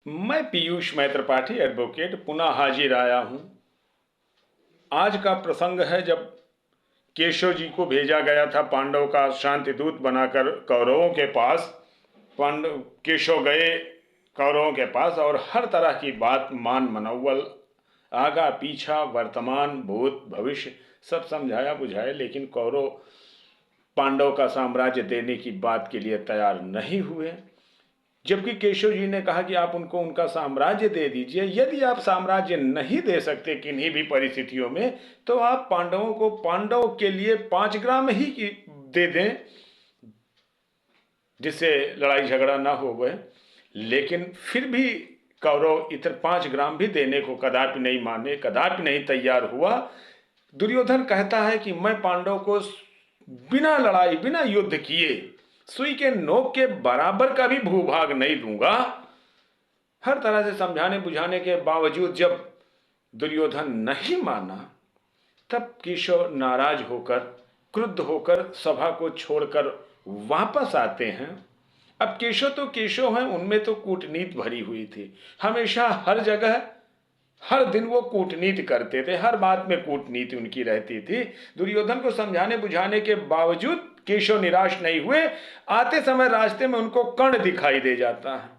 मैं पीयूष मैत्रपाठी एडवोकेट पुनः हाजिर आया हूं। आज का प्रसंग है जब केशव जी को भेजा गया था पांडव का शांति दूत बनाकर कौरवों के पास। पांडव केशव गए कौरवों के पास और हर तरह की बात मान मनौवल आगा पीछा वर्तमान भूत भविष्य सब समझाया बुझाया, लेकिन कौरव पांडव का साम्राज्य देने की बात के लिए तैयार नहीं हुए। जबकि केशव जी ने कहा कि आप उनको उनका साम्राज्य दे दीजिए। यदि आप साम्राज्य नहीं दे सकते किन्हीं भी परिस्थितियों में, तो आप पांडवों को पांडव के लिए 5 ग्राम ही दे दें, जिससे लड़ाई झगड़ा ना हो गए। लेकिन फिर भी कौरव इतर 5 ग्राम भी देने को कदापि नहीं माने, कदापि नहीं तैयार हुआ। दुर्योधन कहता है कि मैं पांडव को बिना लड़ाई बिना युद्ध किए सुई के नोक के बराबर का भी भूभाग नहीं दूंगा। हर तरह से समझाने बुझाने के बावजूद जब दुर्योधन नहीं माना, तब केशव नाराज होकर क्रुद्ध होकर सभा को छोड़कर वापस आते हैं। अब केशव तो केशव हैं, उनमें तो कूटनीति भरी हुई थी। हमेशा हर जगह हर दिन वो कूटनीति करते थे, हर बात में कूटनीति उनकी रहती थी। दुर्योधन को समझाने बुझाने के बावजूद केशव निराश नहीं हुए। आते समय रास्ते में उनको कर्ण दिखाई दे जाता है।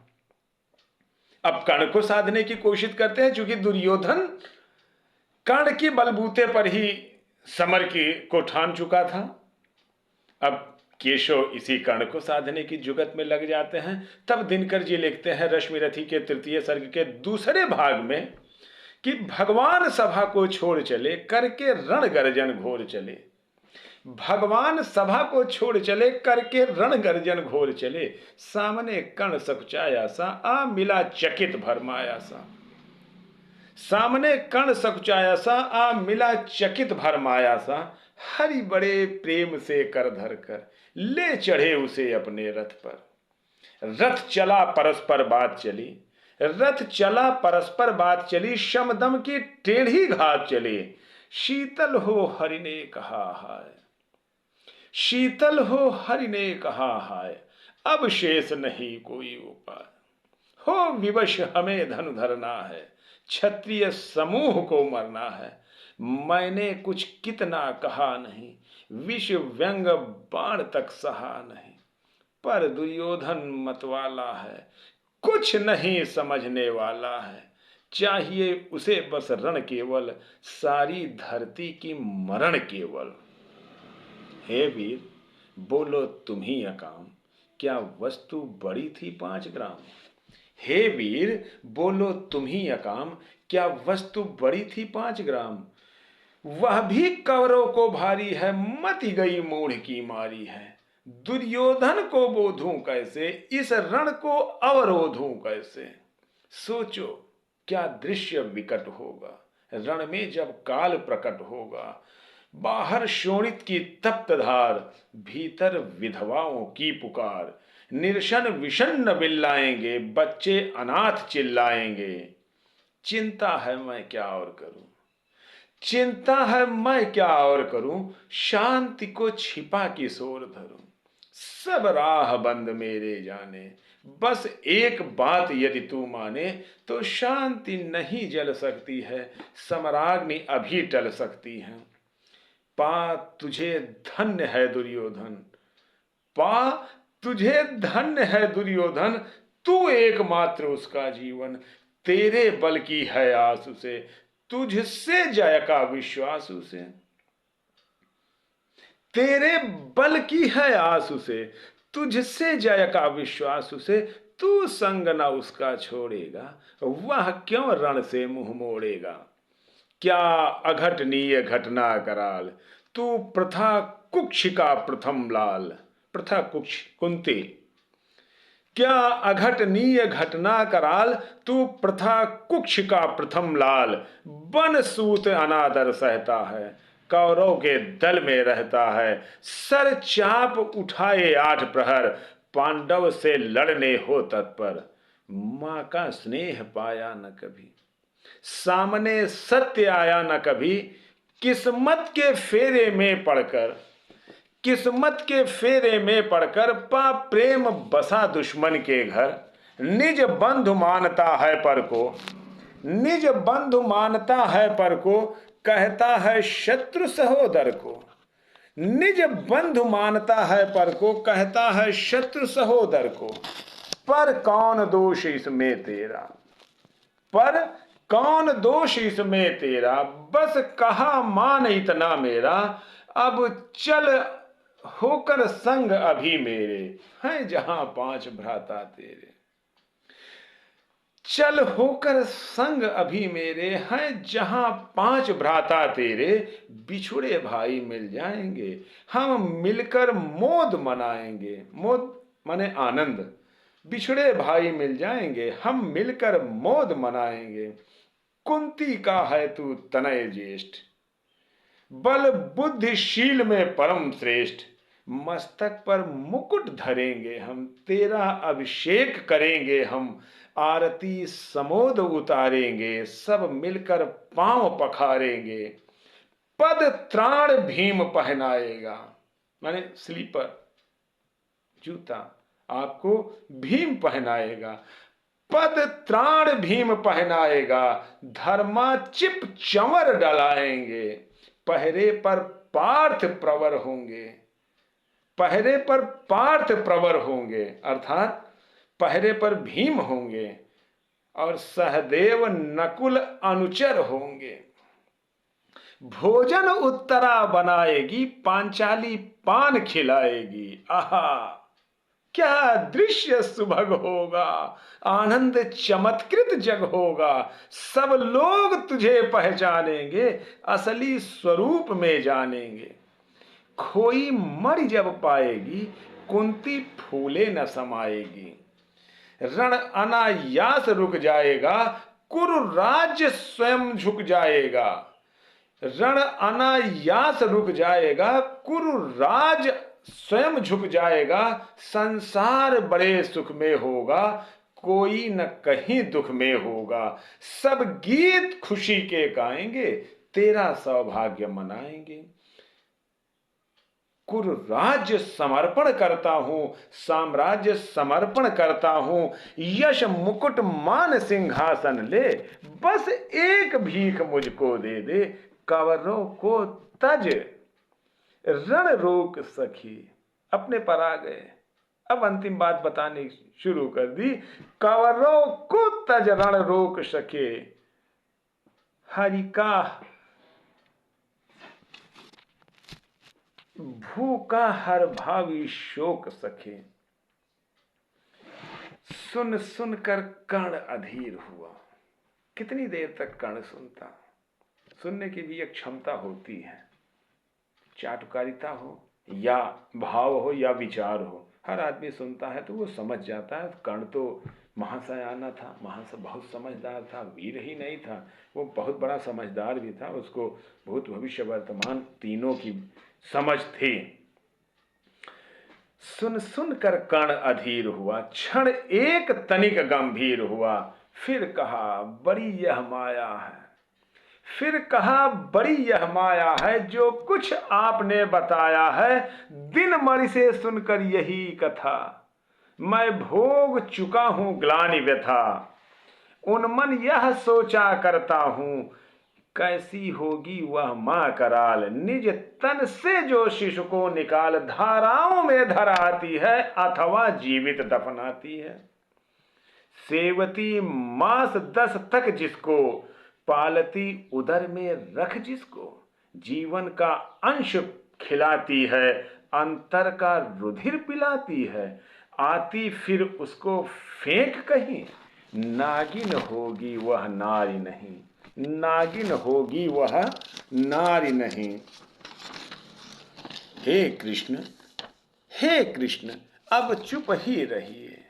अब कर्ण को साधने की कोशिश करते हैं, क्योंकि दुर्योधन कर्ण की बलबूते पर ही समर को ठान चुका था। अब केशव इसी कर्ण को साधने की जुगत में लग जाते हैं। तब दिनकर जी लिखते हैं रश्मिरथी के 3 सर्ग के दूसरे भाग में कि भगवान सभा को छोड़ चले, करके रण गर्जन घोर चले। भगवान सभा को छोड़ चले, करके रण गर्जन घोर चले। सामने कर्ण सकुचाया सा, आ मिला चकित भरमाया सा। सामने कर्ण सकुचाया सा, आ मिला चकित भरमाया सा। हरि बड़े प्रेम से कर धर कर, ले चढ़े उसे अपने रथ पर। रथ चला परस्पर बात चली, रथ चला परस्पर बात चली। शमदम की टेढ़ी घात चले, शीतल हो हरि ने कहा हाय। शीतल हो हरि ने कहा हाय, अब शेष नहीं कोई उपाय। हो विवश हमें धनु धरना है, क्षत्रिय समूह को मरना है। मैंने कुछ कितना कहा नहीं, विष व्यंग बाण तक सहा नहीं। पर दुर्योधन मतवाला है, कुछ नहीं समझने वाला है। चाहिए उसे बस रण केवल, सारी धरती की मरण केवल। हे वीर बोलो तुम ही अकाम, क्या वस्तु बड़ी थी 5 ग्राम। हे वीर बोलो तुम ही अकाम, क्या वस्तु बड़ी थी 5 ग्राम। वह भी कौरव को भारी है, मति गई मूढ़ की मारी है। दुर्योधन को बोधूं कैसे, इस रण को अवरोधूं कैसे। सोचो क्या दृश्य विकट होगा, रण में जब काल प्रकट होगा। बाहर शोणित की तप्त धार, भीतर विधवाओं की पुकार। निर्शन विषन्न बिल्लाएंगे, बच्चे अनाथ चिल्लाएंगे। चिंता है मैं क्या और करूं, चिंता है मैं क्या और करूं। शांति को छिपा किशोर धरूं, सब राह बंद मेरे जाने। बस एक बात यदि तू माने, तो शांति नहीं जल सकती है, समराग्नि अभी टल सकती है। पा तुझे धन्य है दुर्योधन, पा तुझे धन्य है दुर्योधन। तू एकमात्र उसका जीवन, तेरे बल की है आस उसे, तुझसे जय का विश्वास उसे। तेरे बल की है आस उसे, तुझसे जय का विश्वास उसे। तू संग न उसका छोड़ेगा, वह क्यों रण से मुंह मोड़ेगा। क्या अघटनीय घटना कराल, तू प्रथा कुक्ष का प्रथम लाल। प्रथा कुक्ष कुंती। क्या अघटनीय घटना कराल, तू प्रथा कुक्ष का प्रथम लाल। बन सूत अनादर सहता है, कौरव के दल में रहता है। सर चाप उठाए 8 प्रहर, पांडव से लड़ने हो तत्पर। मां का स्नेह पाया न कभी, सामने सत्य आया न कभी। किस्मत के फेरे में पड़कर, किस्मत के फेरे में पड़कर, पा प्रेम बसा दुश्मन के घर। निज बंधु मानता है पर को, निज बंधु मानता है पर को, कहता है शत्रु सहोदर को। निज बंधु मानता है पर को, कहता है शत्रु सहोदर को। पर कौन दोष इसमें तेरा, पर कौन दोष इसमें तेरा, बस कहा मान इतना मेरा। अब चल होकर संग अभी मेरे, हैं जहां 5 भ्राता तेरे। चल होकर संग अभी मेरे, हैं जहां 5 भ्राता तेरे। बिछुड़े भाई मिल जाएंगे, हम मिलकर मोद मनाएंगे। मोद माने आनंद। बिछड़े भाई मिल जाएंगे, हम मिलकर मोद मनाएंगे। कुंती का है तू तनय ज्येष्ठ, बल बुद्धिशील में परम श्रेष्ठ। मस्तक पर मुकुट धरेंगे हम, तेरा अभिषेक करेंगे हम। आरती समोद उतारेंगे, सब मिलकर पांव पखारेंगे। पद त्राण भीम पहनाएगा, माने स्लीपर जूता आपको भीम पहनाएगा। पद त्राण भीम पहनाएगा, धर्मा चिप चंवर डलाएंगे। पहरे पर पार्थ प्रवर होंगे, पहरे पर पार्थ प्रवर होंगे, अर्थात पहरे पर भीम होंगे और सहदेव नकुल अनुचर होंगे। भोजन उत्तरा बनाएगी, पांचाली पान खिलाएगी। आहा क्या दृश्य सुभग होगा, आनंद चमत्कृत जग होगा। सब लोग तुझे पहचानेंगे, असली स्वरूप में जानेंगे। खोई मणि जब पाएगी, कुंती फूले न समाएगी। रण अनायास रुक जाएगा, कुरु राज्य स्वयं झुक जाएगा। रण अनायास रुक जाएगा, कुरु राज स्वयं झुक जाएगा। संसार बड़े सुख में होगा, कोई न कहीं दुख में होगा। सब गीत खुशी के गाएंगे, तेरा सौभाग्य मनाएंगे। कुरु राज्य समर्पण करता हूं, साम्राज्य समर्पण करता हूं। यश मुकुट मान सिंहासन ले, बस एक भीख मुझको दे दे। कवरों को तज रण रोक सखी, अपने पर आ गए। अब अंतिम बात बतानी शुरू कर दी। कवरों को तज रण रोक सके, हरि का भूखा हर भावी शोक सखे। सुन सुन कर कर्ण अधीर हुआ। कितनी देर तक कर्ण सुनता। सुनने की भी एक क्षमता होती है, चाटुकारिता हो या भाव हो या विचार हो, हर आदमी सुनता है तो वो समझ जाता है। कर्ण तो महासयाना था, बहुत समझदार था, वीर ही नहीं था, वो बहुत बड़ा समझदार भी था। उसको भूत भविष्य वर्तमान तीनों की समझ थी। सुन सुन कर कर्ण अधीर हुआ, क्षण एक तनिक गंभीर हुआ। फिर कहा बड़ी यह माया है, फिर कहा बड़ी यह माया है। जो कुछ आपने बताया है, दिन मणि से सुनकर यही कथा। मैं भोग चुका हूं ग्लानि व्यथा, उन्मन यह सोचा करता हूं। कैसी होगी वह मां कराल, निज तन से जो शिशु को निकाल। धाराओं में धर आती है, अथवा जीवित दफनाती है। सेवती मास 10 तक जिसको, पालती उदर में रख जिसको। जीवन का अंश खिलाती है, अंतर का रुधिर पिलाती है। आती फिर उसको फेंक कहीं, नागिन होगी वह नारी नहीं, नागिन होगी वह नारी नहीं। हे कृष्ण, हे कृष्ण, अब चुप ही रहिए।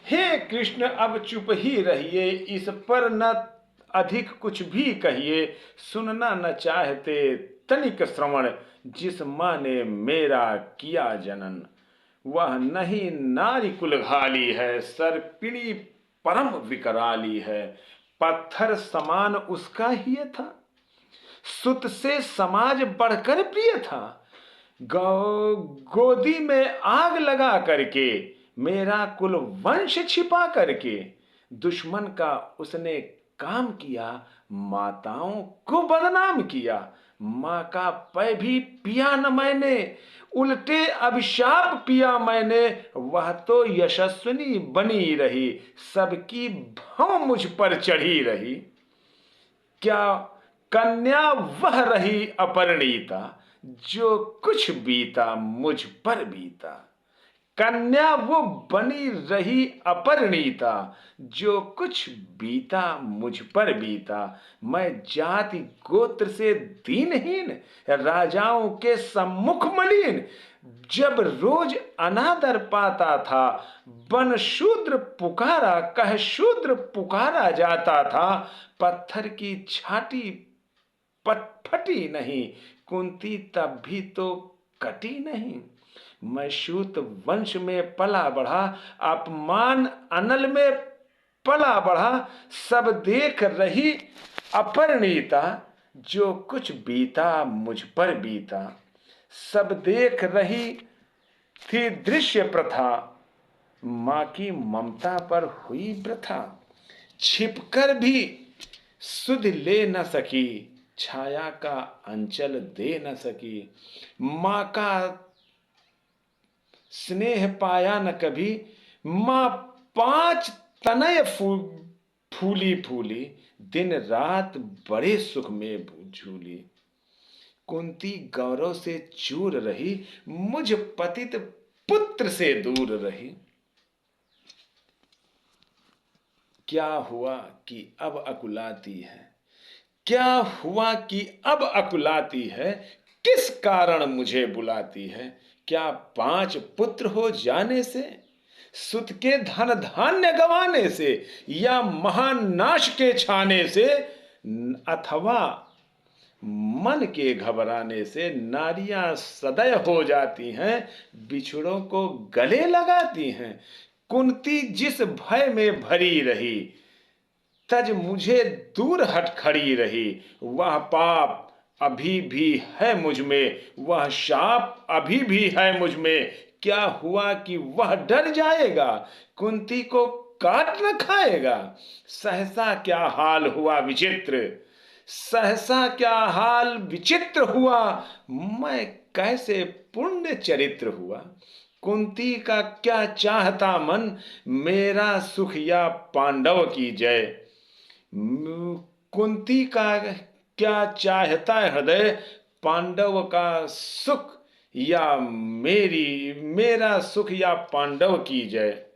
हे कृष्ण, अब चुप ही रहिए। इस पर न अधिक कुछ भी कहिए। सुनना न चाहते तनिक श्रवण, जिस माँ ने मेरा किया जनन। वह नहीं नारी कुलघाली है, सर्पिणी परम विकराली है। पत्थर समान उसका ही था, सुत से समाज बढ़कर प्रिय था। गोदी में आग लगा करके मेरा कुल वंश छिपा करके दुश्मन का उसने काम किया, माताओं को बदनाम किया। माँ का पै भी पिया न मैंने, उल्टे अभिशाप पिया मैंने। वह तो यशस्विनी बनी रही, सबकी भौं मुझ पर चढ़ी रही। क्या कन्या वह रही अपरिणीता, जो कुछ बीता मुझ पर बीता। कन्या वो बनी रही अपरिणीता, जो कुछ बीता मुझ पर बीता। मैं जाति गोत्र से दीनहीन, राजाओं के सम्मुख मलिन। जब रोज अनादर पाता था, बन शूद्र पुकारा कह शूद्र पुकारा जाता था। पत्थर की छाती फटी नहीं, कुंती तब भी तो कटी नहीं। मैं सूत वंश में पला बढ़ा, अपमान अनल में पला बढ़ा। सब देख रही अपरिणीता, जो कुछ बीता मुझ पर बीता। सब देख रही थी दृश्य प्रथा, माँ की ममता पर हुई वृथा। छिपकर भी सुध ले न सकी, छाया का अंचल दे न सकी। माँ का स्नेह पाया न कभी, माँ पांच तनय फूली फूली। दिन रात बड़े सुख में झूली। कुंती गौरव से चूर रही, मुझ पतित पुत्र से दूर रही। क्या हुआ कि अब अकुलाती है, क्या हुआ कि अब अकुलाती है। किस कारण मुझे बुलाती है। क्या 5 पुत्र हो जाने से, सुत के धन धान्य गंवाने से, या महानाश के छाने से, अथवा मन के घबराने से। नारियां सदैव हो जाती हैं, बिछड़ों को गले लगाती हैं। कुंती जिस भय में भरी रही, तज मुझे दूर हट खड़ी रही। वह पाप अभी भी है मुझ में, वह शाप अभी भी है मुझ में। क्या हुआ कि वह डर जाएगा, कुंती को काट न खाएगा। सहसा क्या हाल हुआ विचित्र, सहसा क्या हाल विचित्र हुआ। मैं कैसे पुण्य चरित्र हुआ। कुंती का क्या चाहता मन, मेरा सुख या पांडव की जय। कुंती का क्या चाहता है हृदय, पांडव का सुख या मेरा सुख या पांडव की जय।